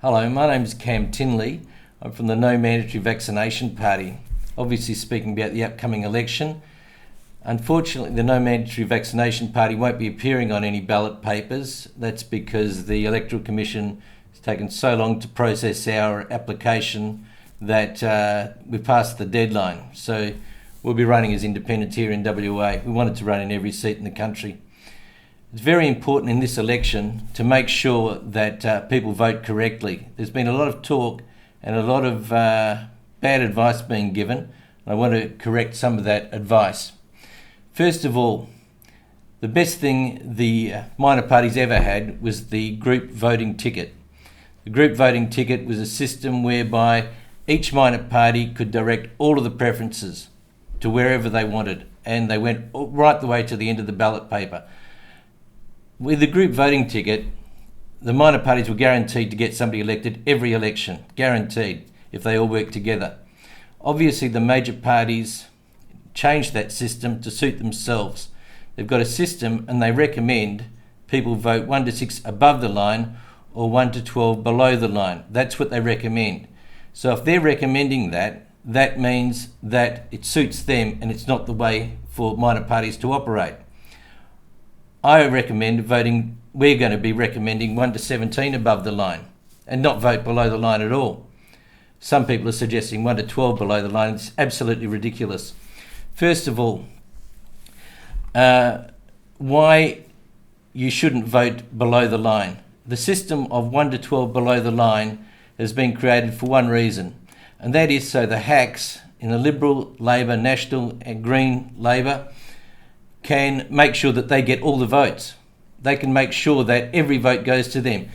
Hello, my name is Cam Tinley. I'm from the No Mandatory Vaccination Party, obviously speaking about the upcoming election. Unfortunately, the No Mandatory Vaccination Party won't be appearing on any ballot papers. That's because the Electoral Commission has taken so long to process our application that we passed the deadline. So we'll be running as independents here in WA. We wanted to run in every seat in the country. It's very important in this election to make sure that people vote correctly. There's been a lot of talk and a lot of bad advice being given. I want to correct some of that advice. First of all, the best thing the minor parties ever had was the group voting ticket. The group voting ticket was a system whereby each minor party could direct all of the preferences to wherever they wanted, and they went right the way to the end of the ballot paper. With the group voting ticket, the minor parties were guaranteed to get somebody elected every election, guaranteed, if they all worked together. Obviously, the major parties changed that system to suit themselves. They've got a system and they recommend people vote 1 to 6 above the line or 1 to 12 below the line. That's what they recommend. So if they're recommending that, that means that it suits them and it's not the way for minor parties to operate. I recommend we're going to be recommending 1 to 17 above the line and not vote below the line at all. Some people are suggesting 1 to 12 below the line. It's absolutely ridiculous. First of all, why you shouldn't vote below the line. The system of 1 to 12 below the line has been created for one reason, and that is so the hacks in the Liberal, Labor, National and Green Labor can make sure that they get all the votes. They can make sure that every vote goes to them.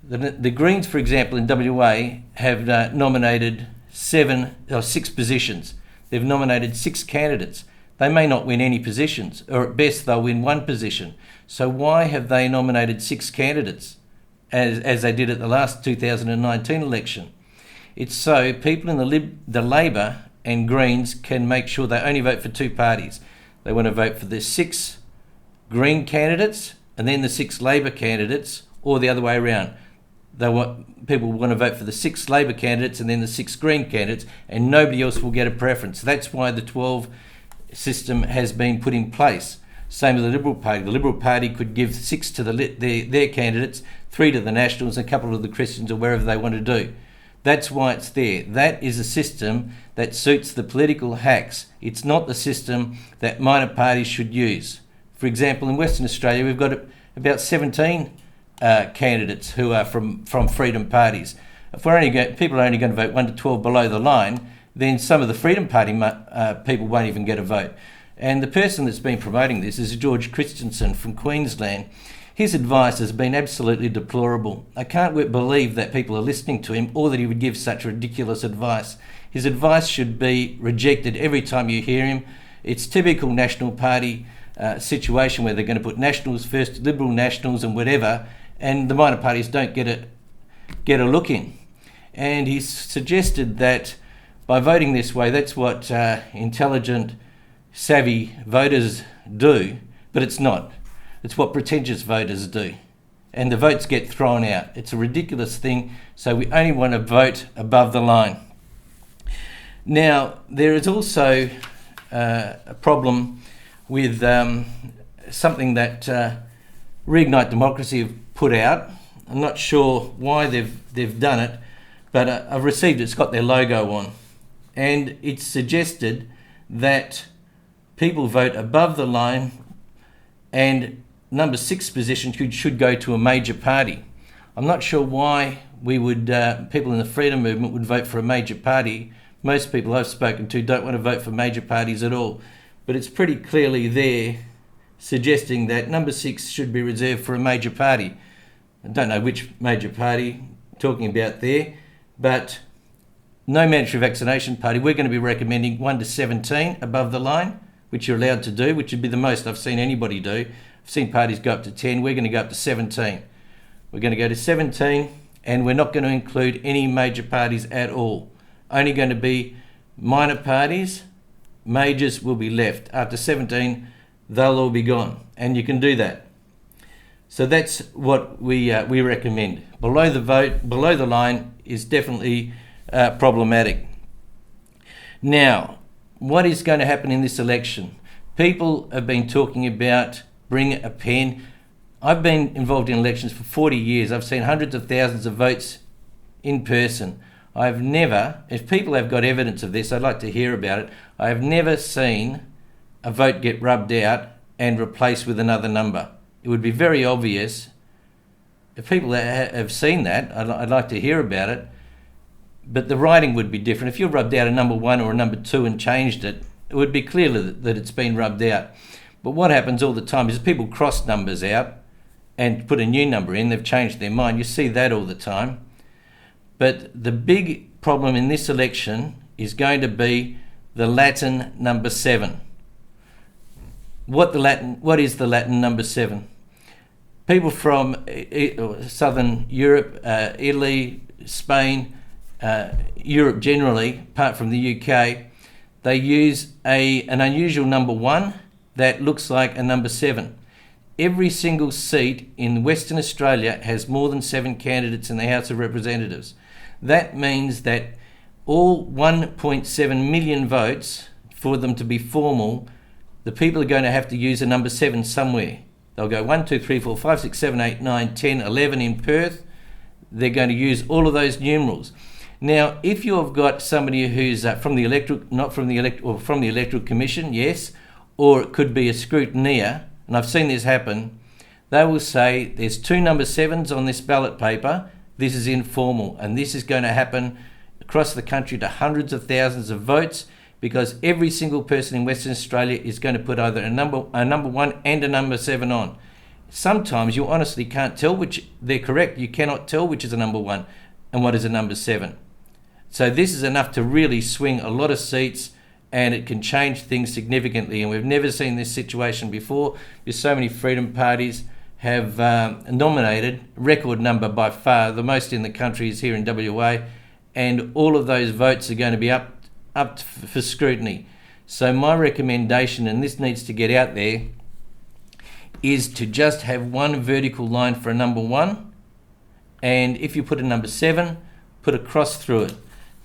The Greens, for example, in WA have nominated 6 positions. They've nominated 6 candidates. They may not win any positions, or at best they'll win 1 position. So why have they nominated 6 candidates as they did at the last 2019 election? It's so people in the Labor and Greens can make sure they only vote for 2 parties. They want to vote for the 6 Green candidates and then the 6 Labor candidates, or the other way around. People want to vote for the 6 Labor candidates and then the 6 Green candidates, and nobody else will get a preference. That's why the 12 system has been put in place. Same with the Liberal Party. The Liberal Party could give 6 to their candidates, 3 to the Nationals, and a couple of the Christians, or wherever they want to do. That's why it's there. That is a system that suits the political hacks. It's not the system that minor parties should use. For example, in Western Australia, we've got about 17 candidates who are from freedom parties. If people are only going to vote 1 to 12 below the line, then some of the Freedom Party people won't even get a vote. And the person that's been promoting this is George Christensen from Queensland. His advice has been absolutely deplorable. I can't believe that people are listening to him or that he would give such ridiculous advice. His advice should be rejected every time you hear him. It's typical National Party situation where they're going to put Nationals first, Liberal Nationals and whatever, and the minor parties don't get a look in. And he's suggested that by voting this way, that's what intelligent, savvy voters do, but it's not. It's what pretentious voters do. And the votes get thrown out. It's a ridiculous thing, so we only want to vote above the line. Now, there is also a problem with something that Reignite Democracy have put out. I'm not sure why they've done it, but I've received it. It's got their logo on. And it's suggested that people vote above the line and number 6 position should go to a major party. I'm not sure why people in the freedom movement would vote for a major party. Most people I've spoken to don't want to vote for major parties at all. But it's pretty clearly there suggesting that number 6 should be reserved for a major party. I don't know which major party I'm talking about there, but No Mandatory Vaccination Party, we're going to be recommending 1 to 17 above the line, which you're allowed to do, which would be the most I've seen anybody do. I've seen parties go up to 10. We're going to go up to 17. We're going to go to 17, and we're not going to include any major parties at all. Only going to be minor parties. Majors will be left. After 17, they'll all be gone, and you can do that. So that's what we recommend. Below the line is definitely problematic. Now, what is going to happen in this election? People have been talking about bring a pen. I've been involved in elections for 40 years. I've seen hundreds of thousands of votes in person. I've never, if people have got evidence of this, I'd like to hear about it. I have never seen a vote get rubbed out and replaced with another number. It would be very obvious. If people have seen that, I'd like to hear about it. But the writing would be different. If you rubbed out a number 1 or a number 2 and changed it, it would be clear that it's been rubbed out. But what happens all the time is people cross numbers out and put a new number in. They've changed their mind. You see that all the time. But the big problem in this election is going to be the Latin number 7. What is the Latin number 7? People from Southern Europe, Italy, Spain, Europe generally, apart from the UK, they use an unusual number 1 that looks like a number 7. Every single seat in Western Australia has more than 7 candidates in the House of Representatives. That means that all 1.7 million votes, for them to be formal, the people are going to have to use a number 7 somewhere. They'll go 1, 2, 3, 4, 5, 6, 7, 8, 9, 10, 11 in Perth. They're going to use all of those numerals. Now, if you have got somebody who's from the Electoral Commission, yes, or it could be a scrutineer, and I've seen this happen, they will say there's 2 number 7s on this ballot paper, this is informal, and this is going to happen across the country to hundreds of thousands of votes, because every single person in Western Australia is going to put either a number 1 and a number 7 on. Sometimes you honestly can't tell which, they're correct, you cannot tell which is a number 1 and what is a number 7. So this is enough to really swing a lot of seats, and it can change things significantly. And we've never seen this situation before, because so many freedom parties have nominated, record number by far, the most in the country is here in WA, and all of those votes are going to be up for scrutiny. So my recommendation, and this needs to get out there, is to just have one vertical line for a number 1, and if you put a number 7, put a cross through it.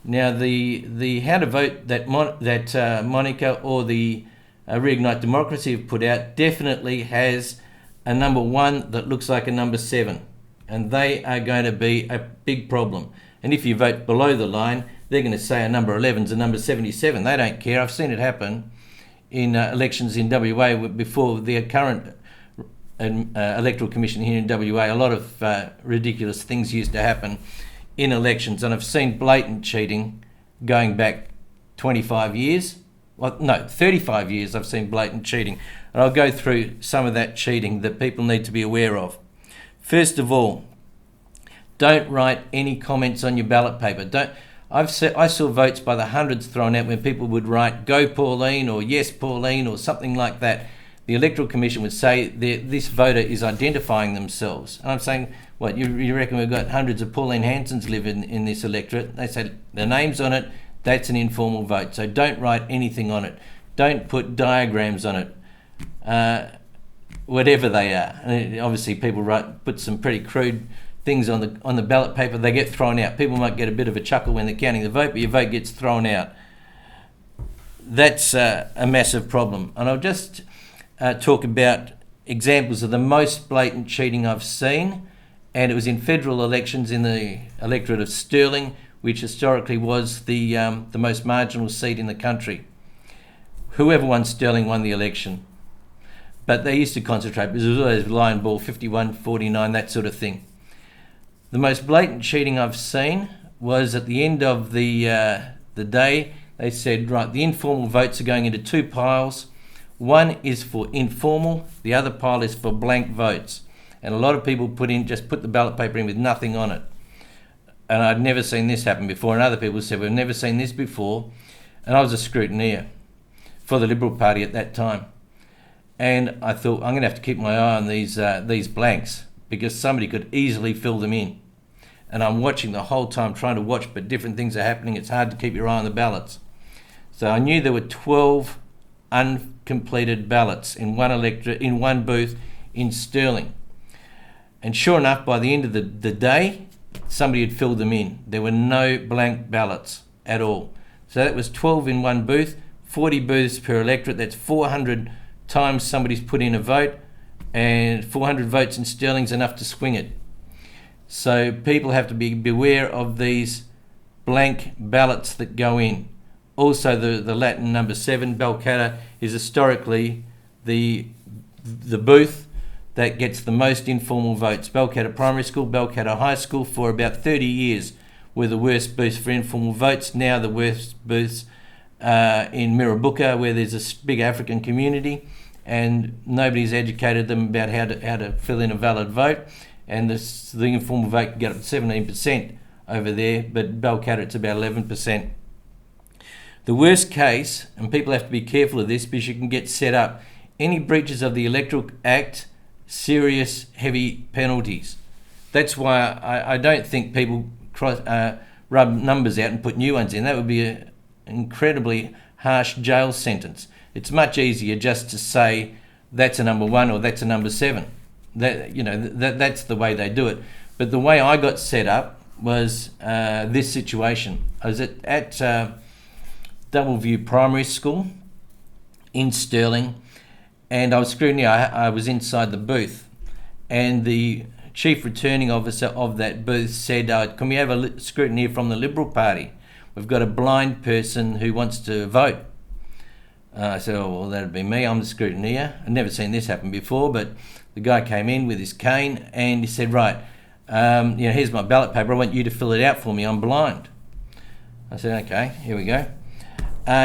Now the how to vote that Monica or the Reignite Democracy have put out definitely has a number 1 that looks like a number 7, and they are going to be a big problem. And if you vote below the line, they're going to say a number 11 is a number 77. They don't care. I've seen it happen in elections in WA before the current Electoral Commission here in WA. A lot of ridiculous things used to happen in elections, and I've seen blatant cheating going back 25 years. Well, no, 35 years I've seen blatant cheating. And I'll go through some of that cheating that people need to be aware of. First of all, don't write any comments on your ballot paper. I saw votes by the hundreds thrown out when people would write "Go Pauline" or "Yes Pauline" or something like that. The Electoral Commission would say this voter is identifying themselves. And I'm saying, what, you reckon we've got hundreds of Pauline Hansons live in this electorate? They say the name's on it, that's an informal vote. So don't write anything on it. Don't put diagrams on it, whatever they are. And obviously people put some pretty crude things on the ballot paper, they get thrown out. People might get a bit of a chuckle when they're counting the vote, but your vote gets thrown out. That's a massive problem. And I'll just talk about examples of the most blatant cheating I've seen, and it was in federal elections in the electorate of Stirling, which historically was the most marginal seat in the country. Whoever won Stirling won the election, but they used to concentrate because it was always line ball, 51-49, that sort of thing. The most blatant cheating I've seen was at the end of the day. They said, right, the informal votes are going into 2 piles. One is for informal, the other pile is for blank votes. And a lot of people just put the ballot paper in with nothing on it. And I'd never seen this happen before. And other people said, we've never seen this before. And I was a scrutineer for the Liberal Party at that time. And I thought, I'm going to have to keep my eye on these blanks, because somebody could easily fill them in. And I'm watching the whole time, trying to watch, but different things are happening. It's hard to keep your eye on the ballots. So I knew there were 12 uncompleted ballots in one booth in Stirling. And sure enough, by the end of the day, somebody had filled them in. There were no blank ballots at all. So that was 12 in one booth, 40 booths per electorate. That's 400 times somebody's put in a vote, and 400 votes in sterling's enough to swing it. So people have to be beware of these blank ballots that go in. Also, the Latin number 7, Balcatta, is historically the booth that gets the most informal votes. Balcatta Primary School, Balcatta High School, for about 30 years were the worst booths for informal votes. Now the worst booths in Mirrabooka, where there's a big African community, and nobody's educated them about how to fill in a valid vote. And the informal vote can get up to 17% over there, but Balcatta it's about 11%. The worst case, and people have to be careful of this because you can get set up, any breaches of the Electoral Act, serious, heavy penalties. That's why I don't think people rub numbers out and put new ones in. That would be an incredibly harsh jail sentence. It's much easier just to say that's a number 1 or that's a number 7. That's the way they do it. But the way I got set up was this situation. I was at Doubleview Primary School in Stirling, and I was scrutineer. I was inside the booth, and the chief returning officer of that booth said, can we have a scrutineer from the Liberal Party? We've got a blind person who wants to vote. I said, oh, well, that'd be me. I'm the scrutineer. I've never seen this happen before, but the guy came in with his cane and he said, right, here's my ballot paper. I want you to fill it out for me. I'm blind. I said, okay, here we go.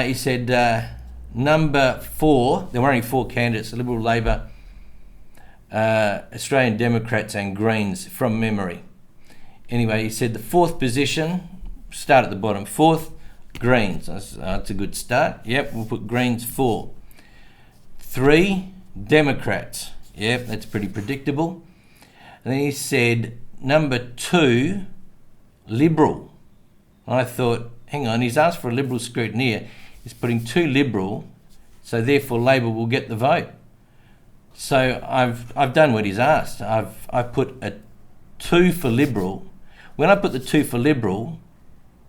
He said, number 4, there were only 4 candidates, Liberal, Labor, Australian Democrats and Greens, from memory. Anyway, he said the 4th position, start at the bottom, 4th, Greens. That's a good start. Yep, we'll put Greens 4. 3, Democrats. Yep, that's pretty predictable. And then he said number 2, Liberal. I thought, hang on, he's asked for a Liberal scrutineer. He's putting 2 Liberal, so therefore Labor will get the vote. So I've done what he's asked. I put a 2 for Liberal. When I put the 2 for Liberal,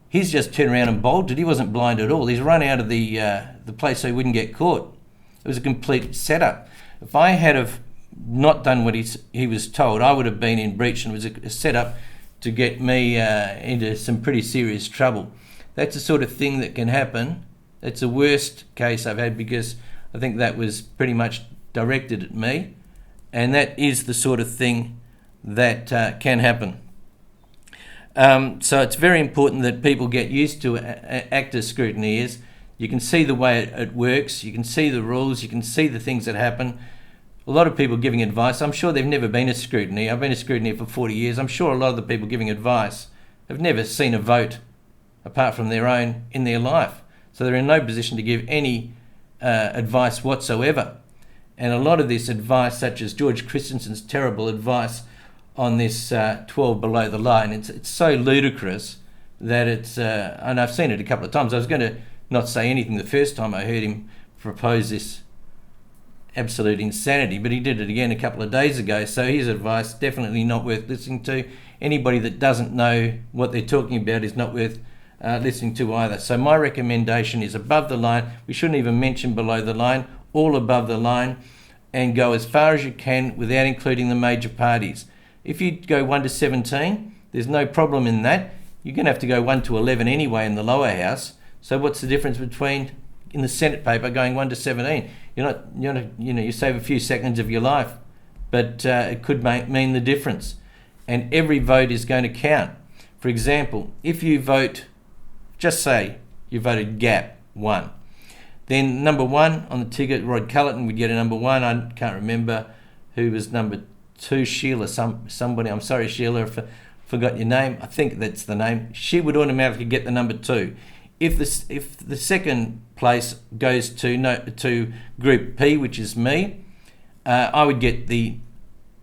he's just turned around and bolted. He wasn't blind at all. He's run out of the place so he wouldn't get caught. It was a complete setup. If I had have not done what he was told, I would have been in breach, and it was a setup to get me into some pretty serious trouble. That's the sort of thing that can happen. It's the worst case I've had, because I think that was pretty much directed at me, and that is the sort of thing that can happen. So it's very important that people get used to act as scrutineers. You can see the way it works, you can see the rules, you can see the things that happen. A lot of people giving advice, I'm sure they've never been a scrutineer. I've been a scrutineer for 40 years. I'm sure a lot of the people giving advice have never seen a vote apart from their own in their life. So they're in no position to give any advice whatsoever. And a lot of this advice, such as George Christensen's terrible advice on this 12 below the line, it's so ludicrous that it's, and I've seen it a couple of times. I was going to not say anything the first time I heard him propose this absolute insanity, but he did it again a couple of days ago. So his advice definitely not worth listening to. Anybody that doesn't know what they're talking about is not worth listening to either. So my recommendation is above the line. We shouldn't even mention below the line, all above the line, and go as far as you can without including the major parties. If you go 1 to 17, there's no problem in that. You're going to have to go 1 to 11 anyway in the lower house. So what's the difference between in the Senate paper going 1 to 17? You save a few seconds of your life, but it could mean the difference. And every vote is going to count. For example, if you vote, just say you voted GAP 1, then number 1 on the ticket, Rod Cullerton would get a number 1. I can't remember who was number 2, Sheila, somebody. I'm sorry, Sheila, if I forgot your name. I think that's the name. She would automatically get the number 2. If the second place goes to Group P, which is me, I would get the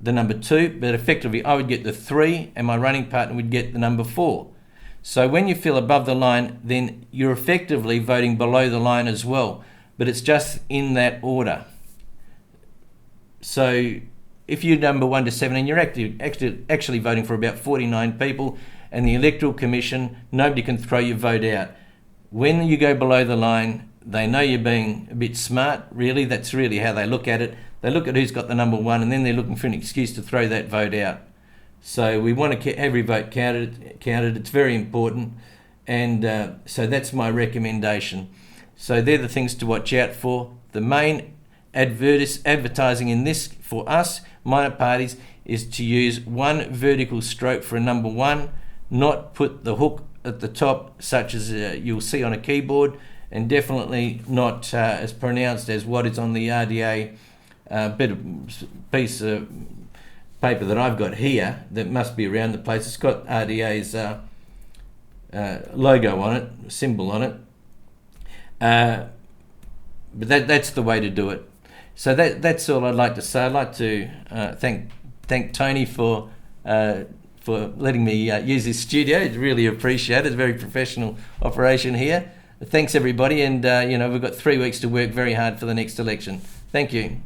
number 2, but effectively I would get the 3, and my running partner would get the number 4. So when you feel above the line, then you're effectively voting below the line as well, but it's just in that order. So if you're number 1 to 17, you're actually voting for about 49 people, and the Electoral Commission, nobody can throw your vote out. When you go below the line, they know you're being a bit smart, really. That's really how they look at it. They look at who's got the number 1, and then they're looking for an excuse to throw that vote out. So we want to every vote counted. It's very important. And so that's my recommendation. So they're the things to watch out for. The main advertising in this for us, minor parties, is to use one vertical stroke for a number 1, not put the hook at the top such as you'll see on a keyboard, and definitely not as pronounced as what is on the RDA piece of paper that I've got here that must be around the place. It's got RDA's logo on it, symbol on it. But that's the way to do it. So that's all I'd like to say. I'd like to thank Tony for letting me use this studio. It's really appreciated. It's a very professional operation here. Thanks everybody, and we've got 3 weeks to work very hard for the next election. Thank you.